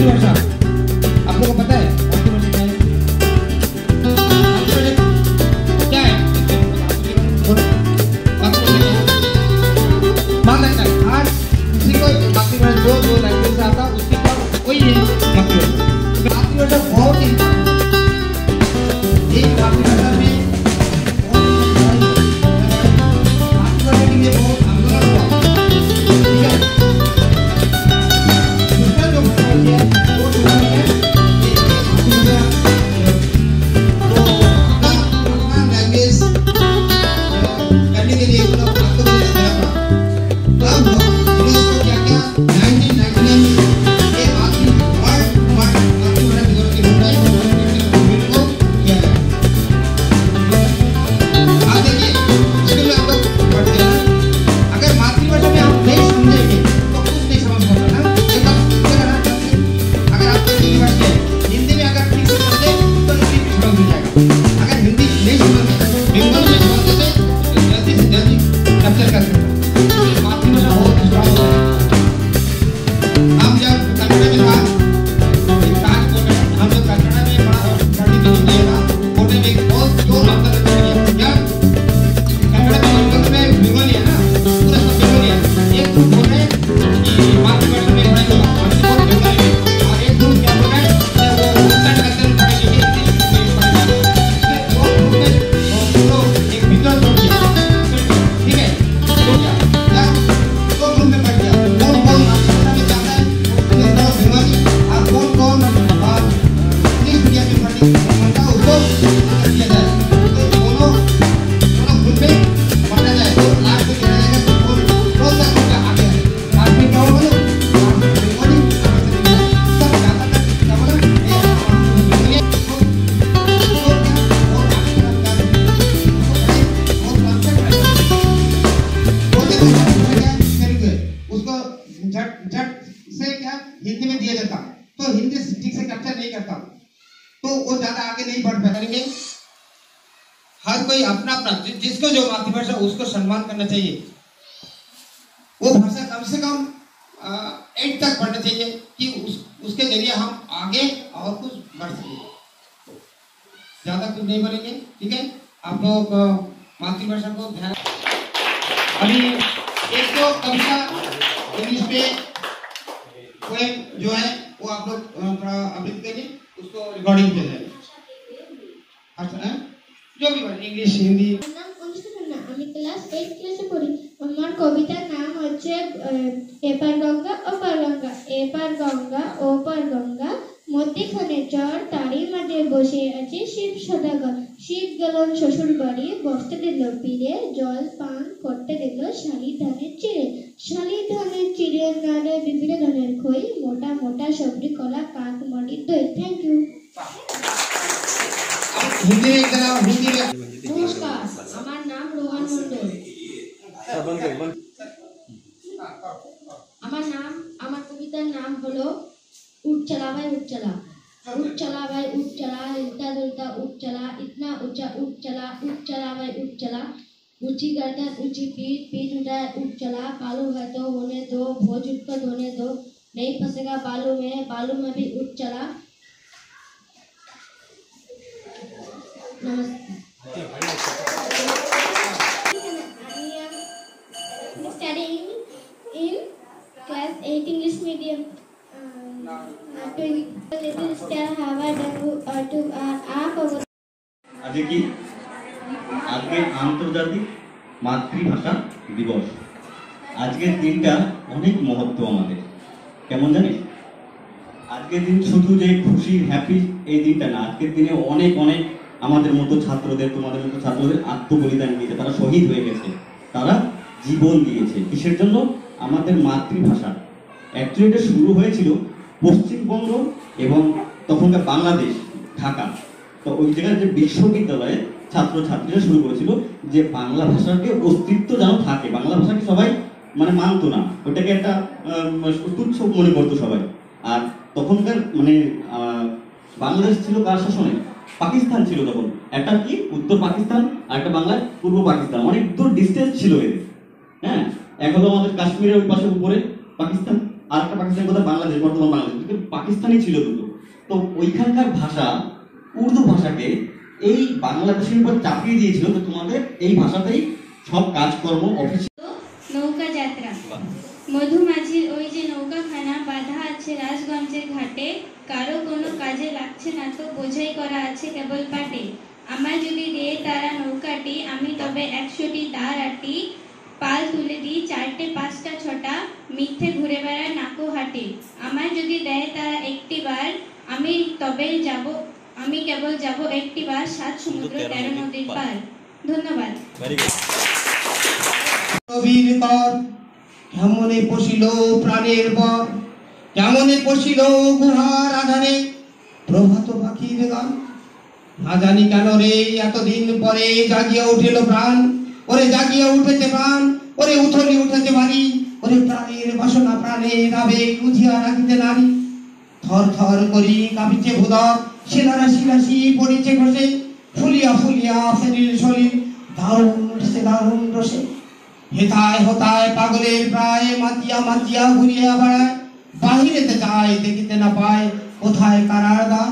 मातृभाषा आप लोगों को पता है मातृभाषा क्या है? क्या है? मान लेते हैं आज किसी को मातृभाषा जो लैंग्वेज से आता उसकी वही है मातृभाषा। मातृभाषा बहुत ही एक मातृभाषा में मातृभाषा के लिए बहुत आंदोलन हुआ, ठीक है। दूसरा जो भाषा है वो है तो अपना लैंग्वेज करने के लिए आपको क्या क्या 1999 में ये हर कोई अपना अपना जिसको जो मातृभाषा उसको सम्मान करना चाहिए। वो भाषा कम से कम 8 तक पढ़ना चाहिए कि उसके जरिए हम आगे और कुछ बढ़ सके। ज्यादा कुछ नहीं बोलेंगे, ठीक है। आप लोग मातृभाषा को ध्यान। अभी एक तो कविता इंग्लिश पे पोएम जो है वो आप लोग थोड़ा आवृत्ति करिए, उसको रिकॉर्डिंग किया जाएगा। जो भी বলেন इंग्लिश हिंदी। নাম অনুষ্ঠিত আমি ক্লাস 8 ক্লাসে পড়ি। আমার কবিতার নাম হচ্ছে এপার গঙ্গা ওপার গঙ্গা, এপার গঙ্গা ওপার গঙ্গা, মধ্যখানে চর তারই মাঝে বসে আছে শিব সদাগর। শিব গেলেন শ্বশুর বাড়ি, বসতে দিল পীরে, জল পান করতে দিল শালি ধানের চিড়ে। শালি ধানের চিড়ে নাড়ে বিভিন্ন ধরনের খই, মোটা মোটা সবজি কলা কাক মাটির দই। Thank you. हिंदी में इतना हिंदी में नमस्कार, আমার নাম রোহান মণ্ডল। আমার কবিতার নাম হলো उठ चला भाई उठ चला, उठ चला भाई उठ चला, हिलता डुलता उठ चला, इतना ऊंचा उठ चला भाई उठ चला, ऊंची गर्दन ऊंची पीठ, पीठ उठाए उठ चला, बालू है तो होने दो, भोज उठकर धोने दो, नहीं फंसेगा बालू में भी उठ चला। Studying in class 8 English medium. Little star have I done to our আজকে কি আজকে আন্তর্জাতিক মাতৃভাষা দিবস। আজকের দিনটা অনেক মহত্ব আমাদের, কেমন জানিস? আজকের দিন শুধু যে খুশি হ্যাপি এই দিনটা না, আজকের দিনে অনেক অনেক আমাদের মতো ছাত্রদের, তোমাদের মতো ছাত্রদের আত্মবলিদান দিয়েছে, তারা শহীদ হয়ে গেছে, তারা জীবন দিয়েছে। কিসের জন্য? আমাদের মাতৃভাষা। অ্যাকচুয়ালি এটা শুরু হয়েছিল পশ্চিমবঙ্গ এবং তখনকার বাংলাদেশ, ঢাকা। তো ওই জায়গায় যে বিশ্ববিদ্যালয়ে ছাত্রছাত্রীরা শুরু করেছিল যে বাংলা ভাষাকে অস্তিত্ব যেন থাকে, বাংলা ভাষাকে সবাই মানে মানত না, ওটাকে একটা তুচ্ছ মনে করতো সবাই। আর তখনকার মানে বাংলাদেশ ছিল কার শাসনে? পাকিস্তান ছিল তখন। একটা কি উত্তর পাকিস্তান আর একটা বাংলায় পূর্ব পাকিস্তান, অনেক দূর ডিস্টেন্স ছিল এদের। হ্যাঁ, এক হলো আমাদের কাশ্মীরের ওই পাশে উপরে পাকিস্তান, আর একটা পাকিস্তান কোথায়? বাংলাদেশ, বর্তমান বাংলাদেশ। পাকিস্তানি ছিল দুটো। তো ওইখানকার ভাষা উর্দু ভাষাকে এই বাংলাদেশের উপর চাপিয়ে দিয়েছিল, তো তোমাদের এই ভাষাতেই সব কাজকর্ম অফিস। নৌকা যাত্রা। মধুমাছির ওই যে নৌকাখানা বাঁধা আছে রাজগঞ্জের ঘাটে, কারো কোনো কাজে লাগছে না তো বোঝাই করা আছে কেবল পাটে। আমায় যদি দেয় তারা নৌকাটি, আমি তবে 100টি দাঁড় আটি। পাল তুলে দিই 4টে 5টা 6টা, মিথ্যে ঘুরে বেড়ায় নাকো হাটে। আমায় যদি দেয় তারা একটি বার, আমি তবে যাব, আমি কেবল যাব একটি বার 7 সমুদ্র 13 নদীর পার। ধন্যবাদ। রবির কর কেমনে পশিল প্রাণের বর, কেমনে পশিল গুহার আধারে প্রভাত পাখির গান। না জানি কেন রে এতদিন পরে জাগিয়া উঠিল প্রাণ, ওরে জাগিয়া উঠেছে প্রাণ, ওরে উথলি উঠেছে বাড়ি, ওরে প্রাণের বাসনা প্রাণের আবেগ বুঝিয়া রাখিতে নারী। থর থর করি কাঁপিছে ভূদর, শিলারাশি রাশি পড়িছে ঘষে, ফুলিয়া ফুলিয়া শরীর শরীর দারুণ উঠেছে দারুণ রসে। হেতায় হতায় পাগলের প্রায় মাতিয়া মাতিয়া ঘুরিয়া বেড়ায়, বাহিরেতে যায় দেখিতে না পায় কোথায় কারার দ্বার।